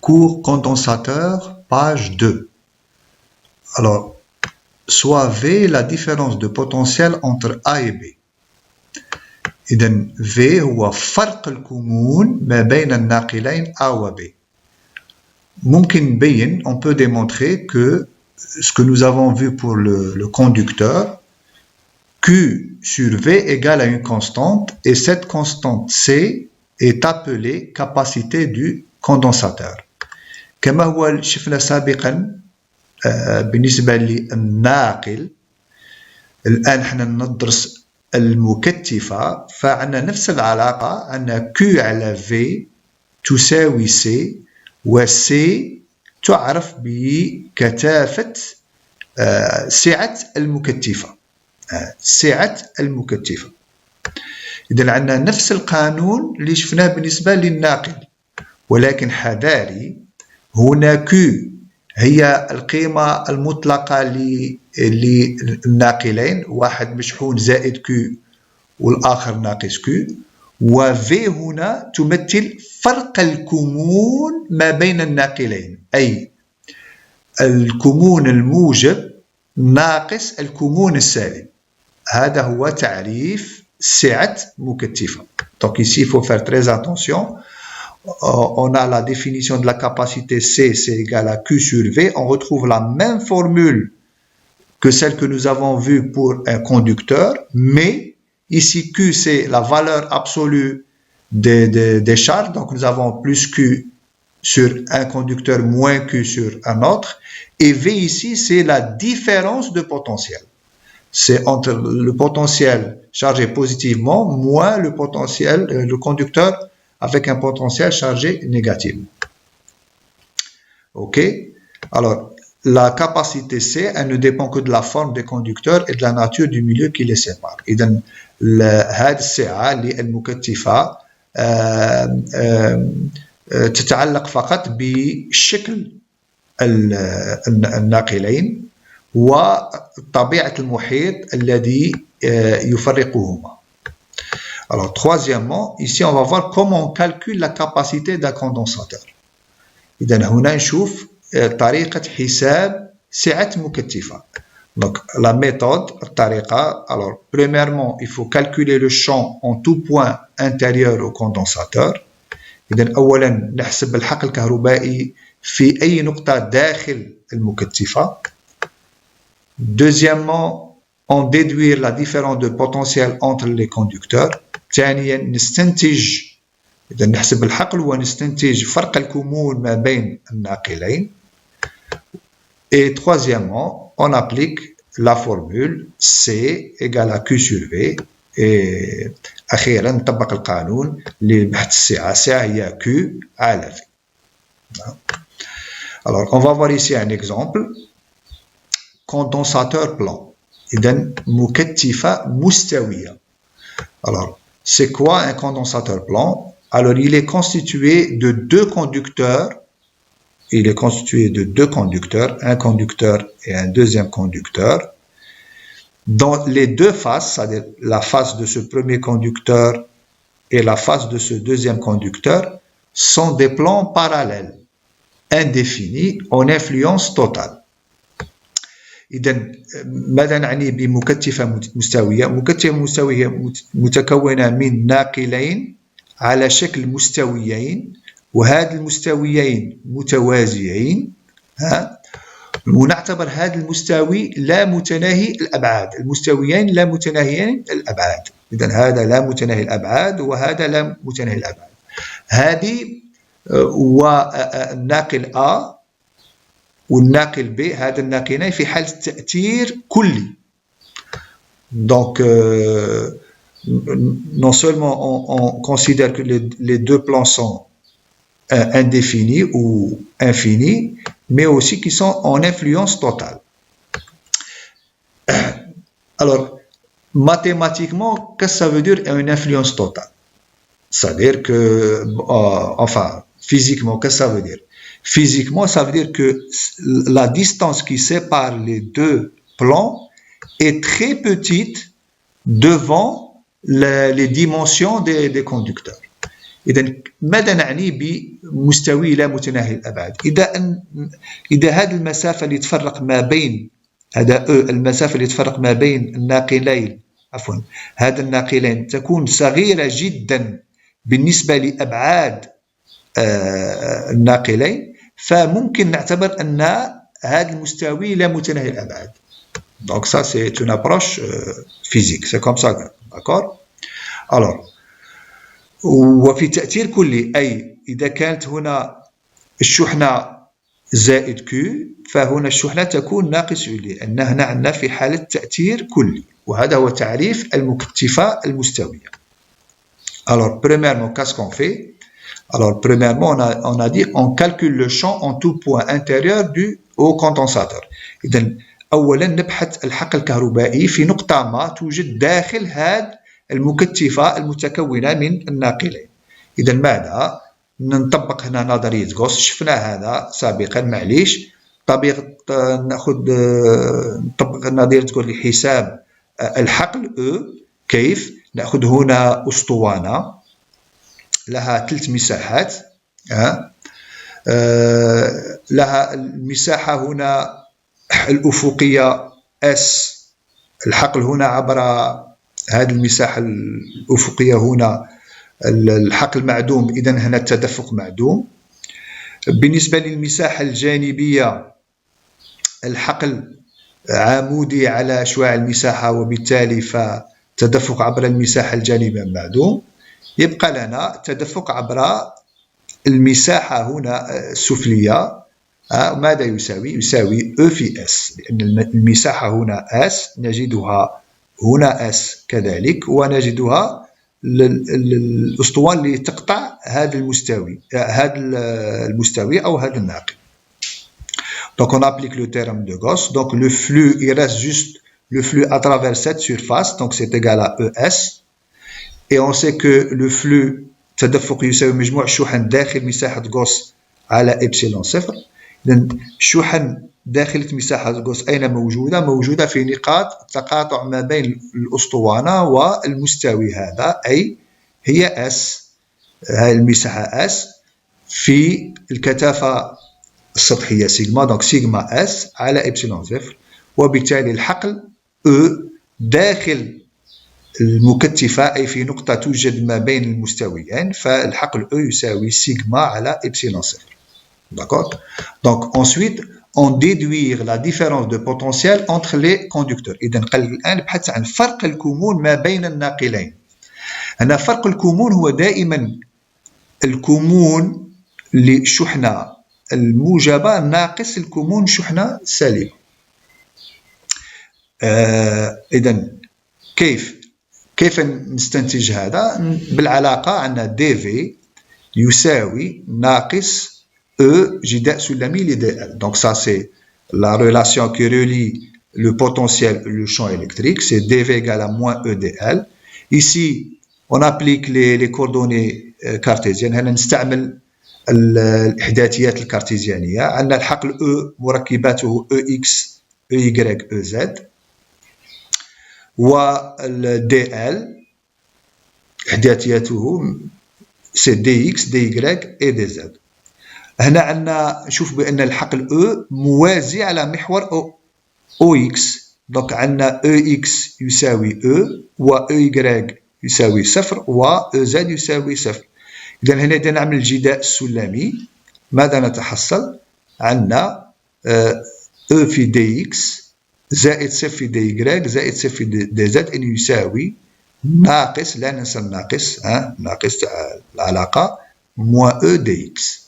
Cours condensateur, page 2. Alors, soit V la différence de potentiel entre A et B. إذن V هو فرق الكمون ما بين الناقلين A و B. ممكن نبين, on peut démontrer que ce que nous avons vu pour le conducteur, Q sur V égale à une constante, et cette constante C est appelée capacité du condensateur. كما هو شفنا سابقا بالنسبة للناقل. الآن احنا ندرس المكثفة, فعندنا نفس العلاقة, عندنا Q على V تساوي C, و C تعرف بكثافة سعة المكثفة. سعة المكثفة. إذا عندنا نفس القانون اللي شفناه بالنسبة للناقل, ولكن حذاري, هنا Q هي القيمة المطلقة للناقلين, واحد مشحون زائد Q والآخر ناقص Q, و V هنا تمثل فرق الكمون ما بين الناقلين, أي الكمون الموجب ناقص الكمون السالب. هذا هو تعريف سعة مكثفة. Donc ici il faut faire très attention. On a la définition de la capacité C, c'est égal à Q sur V. On retrouve la même formule que celle que nous avons vue pour un conducteur, mais ici Q c'est la valeur absolue des charges. Donc nous avons plus Q sur un conducteur moins Q sur un autre. Et V ici c'est la différence de potentiel. C'est entre le potentiel chargé positivement moins le potentiel, le conducteur avec un potentiel chargé négativement. Ok? Alors, la capacité C, elle ne dépend que de la forme des conducteurs et de la nature du milieu qui les sépare. إذن هذه السعة المكثفة تتعلق فقط بشكل الناقلين وطبيعة المحيط الذي يفرقهما. Alors, troisièmement, ici, on va voir comment on calcule la capacité d'un condensateur. إذن هنا نشوف طريقة حساب سعة مكثفة. Donc, la méthode, الطريقة, alors, premièrement, il faut calculer le champ en tout point intérieur au condensateur. إذن أولا نحسب الحق الكهربائي في أي نقطة داخل المكثفة. Deuxièmement, on déduit la différence de potentiel entre les conducteurs. ثانيا نستنتج, إذا نحسب الحقل ونستنتج فرق الكمون ما بين الناقلين. Et troisièmement, on applique la formule C égale à Q sur V. Et أخيرا نطبق القانون لبحث السعة. السعة هي Q على V. Alors, on va voir ici un exemple. Condensateur plan. إذن مكثفة مستوية. Alors, c'est quoi un condensateur plan? Alors, il est constitué de deux conducteurs. Il est constitué de deux conducteurs, un conducteur et un deuxième conducteur. Dans les deux faces, c'est-à-dire la face de ce premier conducteur et la face de ce deuxième conducteur, sont des plans parallèles, indéfinis, en influence totale. إذن ماذا نعني بمكثفة مستوية؟ مكثفة مستوية متكونة من ناقلين على شكل مستويين, وهذا المستويين متوازيين, ونعتبر هذا المستوي لا متناهي الأبعاد. المستويين لا متناهيين الأبعاد. إذن هذا لا متناهي الأبعاد وهذا لا متناهي الأبعاد. هذه والناقل A والناقل B, هذا الناقلين في حالة تأثير كلي. Donc, non seulement on considère que les deux plans sont indéfinis ou infinis, mais aussi qu'ils sont en influence totale. Alors, mathématiquement, qu'est-ce que ça veut dire une influence totale? C'est-à-dire que, enfin, physiquement, qu'est-ce que ça veut dire? Physiquement, ça veut dire que la distance qui sépare les deux plans est très petite devant les dimensions des conducteurs. إذن ماذا نعني مستوي لا متناهي الأبعاد. إذا هذه المسافة اللي تفرق ما بين هذا المسافة اللي تفرق ما بين الناقلين هذا الناقلين تكون صغيرة جدا بالنسبة لأبعاد الناقلين، فممكن نعتبر أن هذا المستوي لا متناهي الأبعاد. Donc ça c'est une approche physique, c'est comme ça, d'accord. Alors وفي تأثير كلي، أي إذا كانت هنا الشحنة زائد Q فهنا الشحنة تكون ناقص U، لأن هنا عندنا في حالة تأثير كلي، وهذا هو تعريف المكثفة المستوية. Alors premièrement, qu'est-ce qu'on fait? Alors premièrement on a dit on calcule le champ en tout point intérieur au condensateur. إذا أولا نبحث الحقل الكهربائي في نقطة ما توجد داخل هذه المكثفة المتكونة من الناقلين. إذا ماذا؟ نطبق هنا نظرية غوس، شفنا هذا سابقا، معليش نطبق نظرية غوس لحساب الحقل كيف؟ نأخذ هنا أسطوانة لها 3 مساحات، لها المساحة هنا الأفقية S، الحقل هنا عبر هذه المساحة الأفقية هنا الحقل معدوم، إذن هنا التدفق معدوم. بالنسبة للمساحة الجانبية الحقل عمودي على شعاع المساحة، وبالتالي فتدفق عبر المساحة الجانبية معدوم. يبقى لنا تدفق عبر المساحة هنا السفلية، ماذا يساوي؟ يساوي E في S، لأن المساحة هنا S نجدها هنا S كذلك، ونجدها الأسطوانة اللي تقطع هذا المستوي أو هذا الناقل. Donc on applique le théorème de Gauss. Donc le flux, il reste juste le flux à travers cette surface, donc c'est égal à ES. Et on sait que le flux تدفق يساوي مجموع الشحن داخل مساحة غوس على إبسيلون صفر. إذن الشحن داخل مساحة غوس أين موجودة؟ موجودة في نقاط التقاطع ما بين الأسطوانة والمستوي هذا، أي هي S، هذه المساحة S في الكثافة السطحية سيجما، دونك سيجما S على إبسيلون صفر، وبالتالي الحقل E داخل المكثفة أي في نقطة توجد ما بين المستويين، فالحقل E يساوي سيجما على إبسيلون صفر. D'accord. Donc ensuite on déduire la différence de potentiel entre les conducteurs. إذا الآن نبحث عن فرق الكمون ما بين الناقلين. هنا فرق الكمون هو دائما الكمون لشحنة الموجبة ناقص الكمون شحنة سالبة. إذا كيف نستنتج هذا؟ بالعلاقة عندنا dV يساوي ناقص E جداء سلمي ل dl. Donc ça c'est la relation qui relie le potentiel et le champ électrique, c'est dV égale à moins E dl. Ici on applique les coordonnées cartésiennes. هنا نستعمل الإحداثيات الكارتيزيانية. عندنا الحقل E مركباته EX EY EZ، والDL إحداثياته سي DX DY et DZ. هنا عندنا نشوف بأن الحقل E موازي على محور OX، دونك عندنا EX يساوي E و EY يساوي صفر و EZ يساوي صفر. إذا هنا إذا نعمل الجداء السلمي ماذا نتحصل؟ عندنا E في DX زائد صفر في DY زائد صفر في DZ إن يساوي ناقص، لا ننسى الناقص، ناقص العلاقة موان E DX.